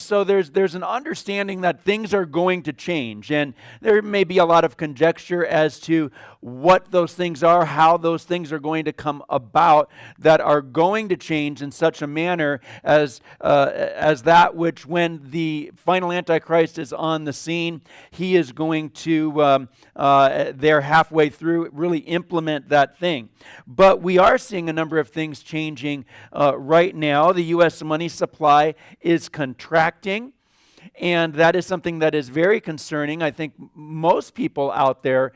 so there's an understanding that things are going to change, and there may be a lot of conjecture as to what those things are, how those things are going to come about, that are going to change in such a manner as that which, when the final Antichrist is on the scene, he is going to there halfway through really implement that thing. But we are seeing a number of things changing right now. The U.S. money supply is contracting, and that is something that is very concerning. I think most people out there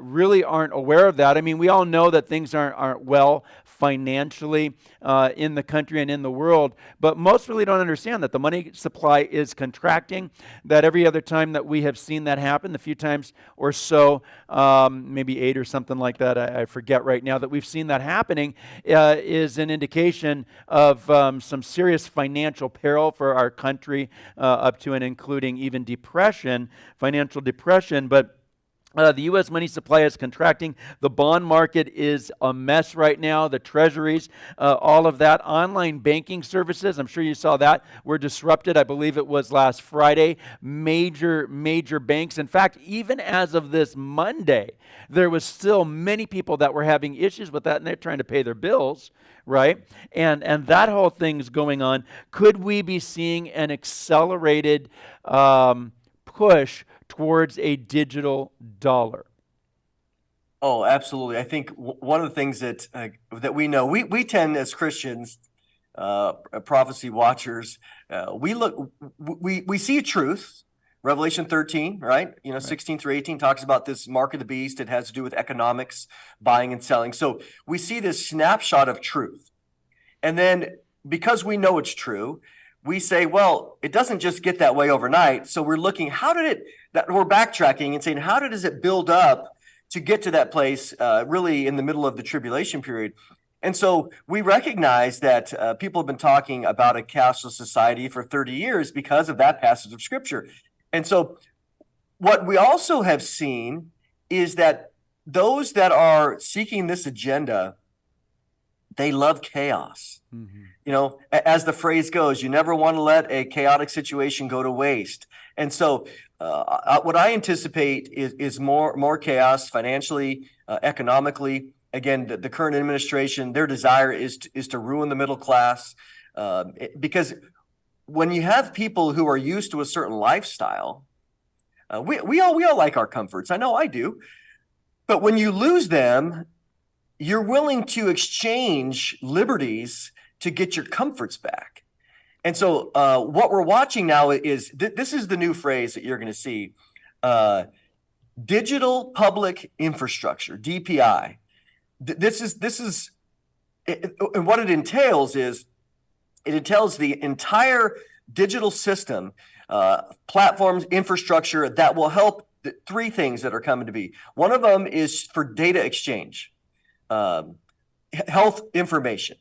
really aren't aware of that. I mean, we all know that things aren't well financially in the country and in the world, but most really don't understand that the money supply is contracting, that every other time that we have seen that happen, the few times or so, maybe 8 or something like that, I forget right now, that we've seen that happening, is an indication of some serious financial peril for our country, up to and including even depression, financial depression. But the U.S. money supply is contracting. The bond market is a mess right now. The treasuries, all of that. Online banking services, I'm sure you saw that, were disrupted. I believe it was last Friday. Major banks. In fact, even as of this Monday, there was still many people that were having issues with that, and they're trying to pay their bills, right? And that whole thing's going on. Could we be seeing an accelerated push towards a digital dollar? Oh, absolutely. I think one of the things that we know, we tend as Christians, prophecy watchers, we see truth. Revelation 13, right? 16 through 18 talks about this mark of the beast. It has to do with economics, buying and selling. So we see this snapshot of truth. And then because we know it's true, we say, well, it doesn't just get that way overnight. So we're looking, we're backtracking and saying, how does it build up to get to that place really in the middle of the tribulation period? And so we recognize that people have been talking about a cashless society for 30 years because of that passage of Scripture. And so what we also have seen is that those that are seeking this agenda, they love chaos. Mm-hmm. As the phrase goes, you never want to let a chaotic situation go to waste. And so what I anticipate is more chaos financially, economically. Again, the current administration, their desire is to ruin the middle class, because when you have people who are used to a certain lifestyle, we all like our comforts. I know I do. But when you lose them, you're willing to exchange liberties to get your comforts back. And so what we're watching now is, this is the new phrase that you're going to see, digital public infrastructure, DPI. This is, and what it entails is, it entails the entire digital system, platforms, infrastructure that will help three things that are coming to be. One of them is for data exchange, health information.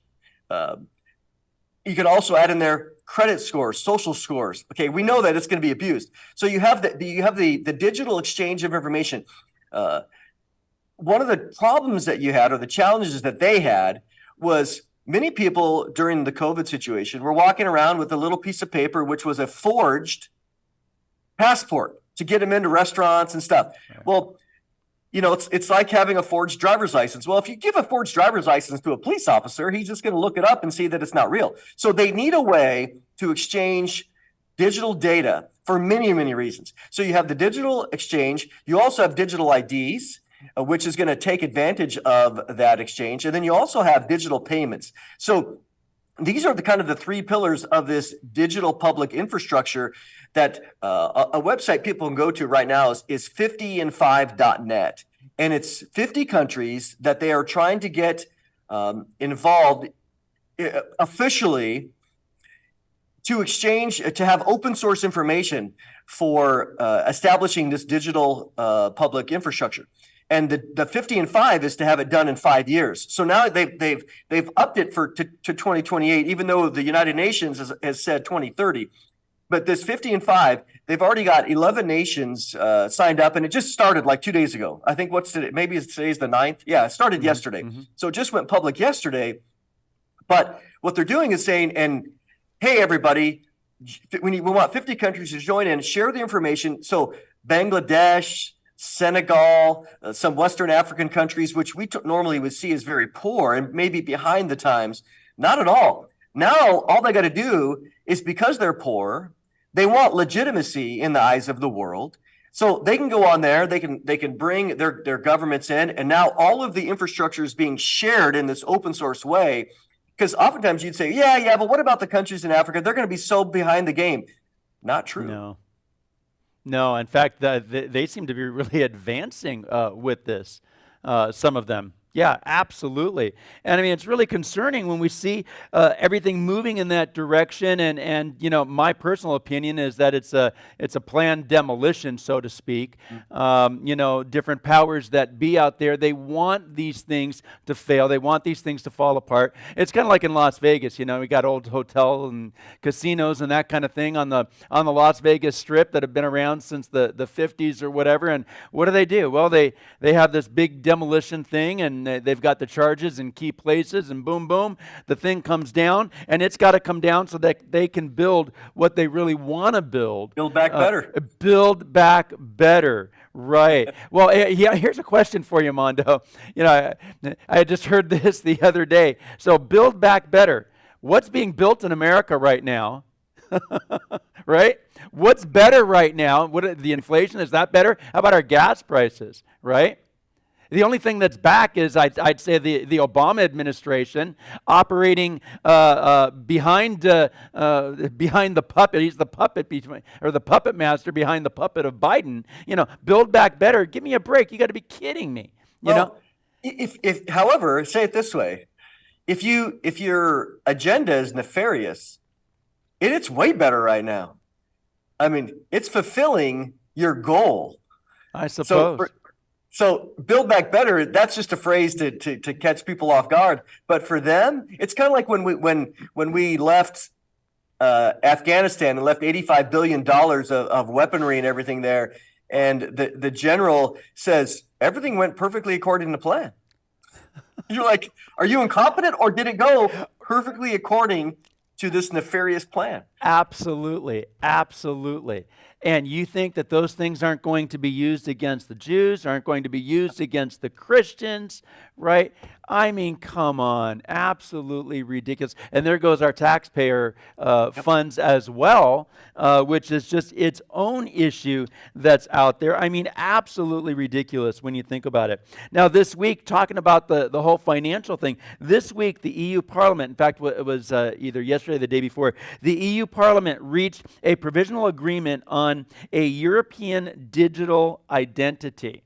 You can also add in there credit scores, social scores. Okay, we know that it's going to be abused. So you have the digital exchange of information. One of the problems that you had, or the challenges that they had, was many people during the COVID situation were walking around with a little piece of paper, which was a forged passport to get them into restaurants and stuff. Right. Well, it's like having a forged driver's license. Well, if you give a forged driver's license to a police officer, he's just going to look it up and see that it's not real. So they need a way to exchange digital data for many, many reasons. So you have the digital exchange. You also have digital IDs, which is going to take advantage of that exchange. And then you also have digital payments. So these are the three pillars of this digital public infrastructure that a website people can go to right now is 50in5.net. And it's 50 countries that they are trying to get involved officially to exchange, to have open source information for establishing this digital public infrastructure. And the 50 and 5 is to have it done in 5 years. So now they've upped it to 2028, even though the United Nations has said 2030. But this 50 and 5, they've already got 11 nations signed up, and it just started like 2 days ago. I think maybe today's the 9th. Yeah, it started yesterday. Mm-hmm. So it just went public yesterday. But what they're doing is saying, and hey, everybody, we want 50 countries to join in, share the information. So Bangladesh, Senegal, some Western African countries, which we normally would see as very poor and maybe behind the times, not at all. Now, all they got to do is, because they're poor, they want legitimacy in the eyes of the world. So they can go on there, they can bring their governments in, and now all of the infrastructure is being shared in this open source way. Because oftentimes you'd say, yeah, but what about the countries in Africa? They're going to be so behind the game. Not true. No. In fact, they seem to be really advancing with this. Some of them. Yeah, absolutely. And I mean, it's really concerning when we see everything moving in that direction. And you know, my personal opinion is that it's a planned demolition, so to speak. You know, different powers that be out there, they want these things to fail. They want these things to fall apart. It's kind of like in Las Vegas. You know, we got old hotels and casinos and that kind of thing on the Las Vegas Strip that have been around since the 50s or whatever. And what do? Well, they have this big demolition thing, and they've got the charges in key places, and boom, boom, the thing comes down, and it's got to come down so that they can build what they really want to build. Build back better. Build back better. Right. Well, yeah, here's a question for you, Mondo. You know, I just heard this the other day. So build back better. What's being built in America right now? Right? What's better right now? The inflation, is that better? How about our gas prices, right? The only thing that's back is, I'd say, the Obama administration operating behind the puppet. He's the puppet the puppet master behind the puppet of Biden. You know, build back better. Give me a break. You got to be kidding me. You know. If however, say it this way: if your agenda is nefarious, it's way better right now. I mean, it's fulfilling your goal. I suppose. So build back better, that's just a phrase to catch people off guard. But for them, it's kind of like when we left Afghanistan and left $85 billion of weaponry and everything there. And the general says, everything went perfectly according to plan. You're like, are you incompetent, or did it go perfectly according to this nefarious plan? Absolutely. And you think that those things aren't going to be used against the Jews, aren't going to be used against the Christians, right? I mean, come on, absolutely ridiculous. And there goes our taxpayer funds as well, which is just its own issue that's out there. I mean, absolutely ridiculous when you think about it. Now, this week, talking about the whole financial thing, this week the EU Parliament, in fact, it was either yesterday or the day before, the EU Parliament reached a provisional agreement on a European digital identity.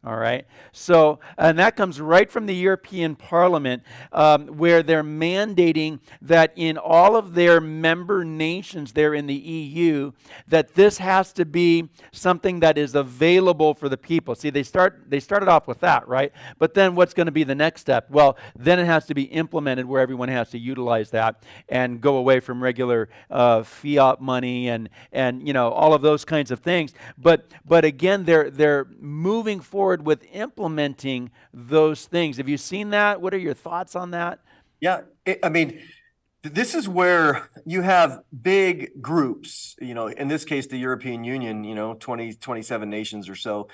All right. So, and that comes right from the European Parliament, where they're mandating that in all of their member nations there in the EU, that this has to be something that is available for the people. See, they started off with that, right? But then what's going to be the next step? Well, then it has to be implemented where everyone has to utilize that and go away from regular fiat money and you know, all of those kinds of things. But again, they're moving forward with implementing those things. Have you seen that? What are your thoughts on that? Yeah, I mean, this is where you have big groups, you know, in this case, the European Union, you know, 27 nations or so,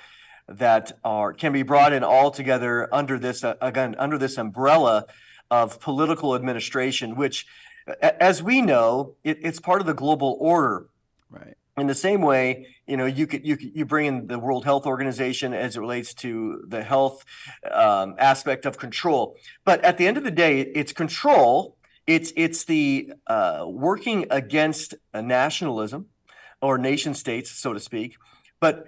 that can be brought in all together under this, under this umbrella of political administration, which, as we know, it's part of the global order. Right. In the same way, you know, you bring in the World Health Organization as it relates to the health aspect of control. But at the end of the day, it's control. It's the working against a nationalism or nation states, so to speak. But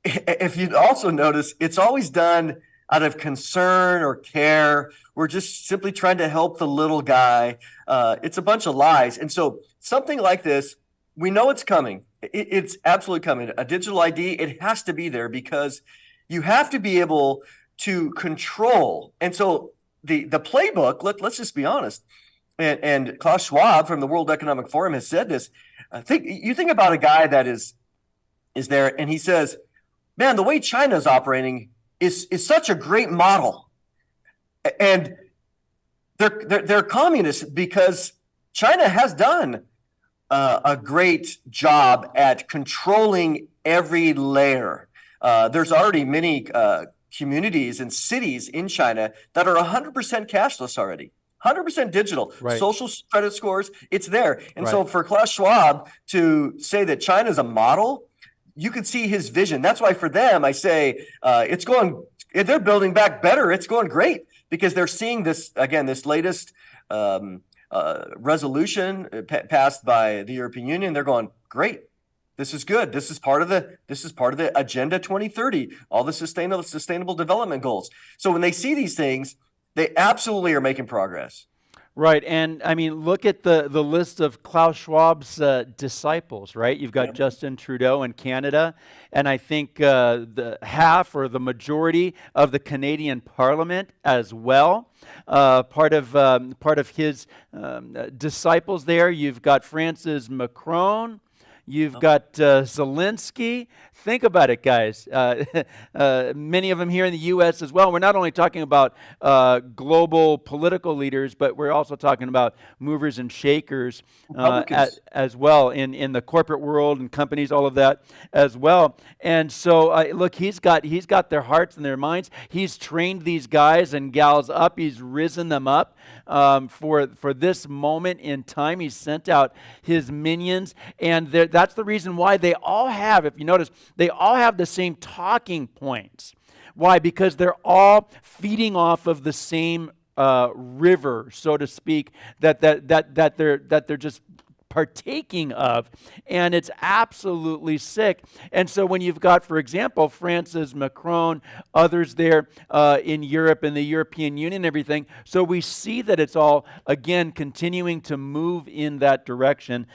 if you'd also notice, it's always done out of concern or care. We're just simply trying to help the little guy. It's a bunch of lies. And so something like this, we know it's coming. It's absolutely coming. A digital ID, it has to be there because you have to be able to control. And so the playbook, let's just be honest, and Klaus Schwab from the World Economic Forum has said this. You think about a guy that is there, and he says, man, the way China's operating is such a great model. And they're communists because China has done a great job at controlling every layer. There's already many communities and cities in China that are 100% cashless already. 100% digital, Right. social credit scores, it's there. And Right. so for Klaus Schwab to say that China is a model, you can see his vision. That's why for them, I say they're building back better. It's going great because they're seeing this, again, this latest resolution passed by the European Union. They're going, great. This is good. This is part of the Agenda 2030, all the sustainable development goals. So when they see these things, they absolutely are making progress. Right, and I mean, look at the list of Klaus Schwab's disciples, right? You've got Justin Trudeau in Canada, and I think the half or the majority of the Canadian Parliament as well. Part of his disciples there. You've got Francis Macron. You've got Zelensky. Think about it, guys. Many of them here in the U.S. as well. We're not only talking about global political leaders, but we're also talking about movers and shakers as well in the corporate world and companies, all of that as well. And so, look, he's got their hearts and their minds. He's trained these guys and gals up. He's risen them up for this moment in time. He's sent out his minions, and that's the reason why they all have, if you notice, they all have the same talking points. Why? Because they're all feeding off of the same river, so to speak, that they're just partaking of, and it's absolutely sick. And so when you've got, for example, Francis Macron, others there in Europe and the European Union and everything, so we see that it's all, again, continuing to move in that direction.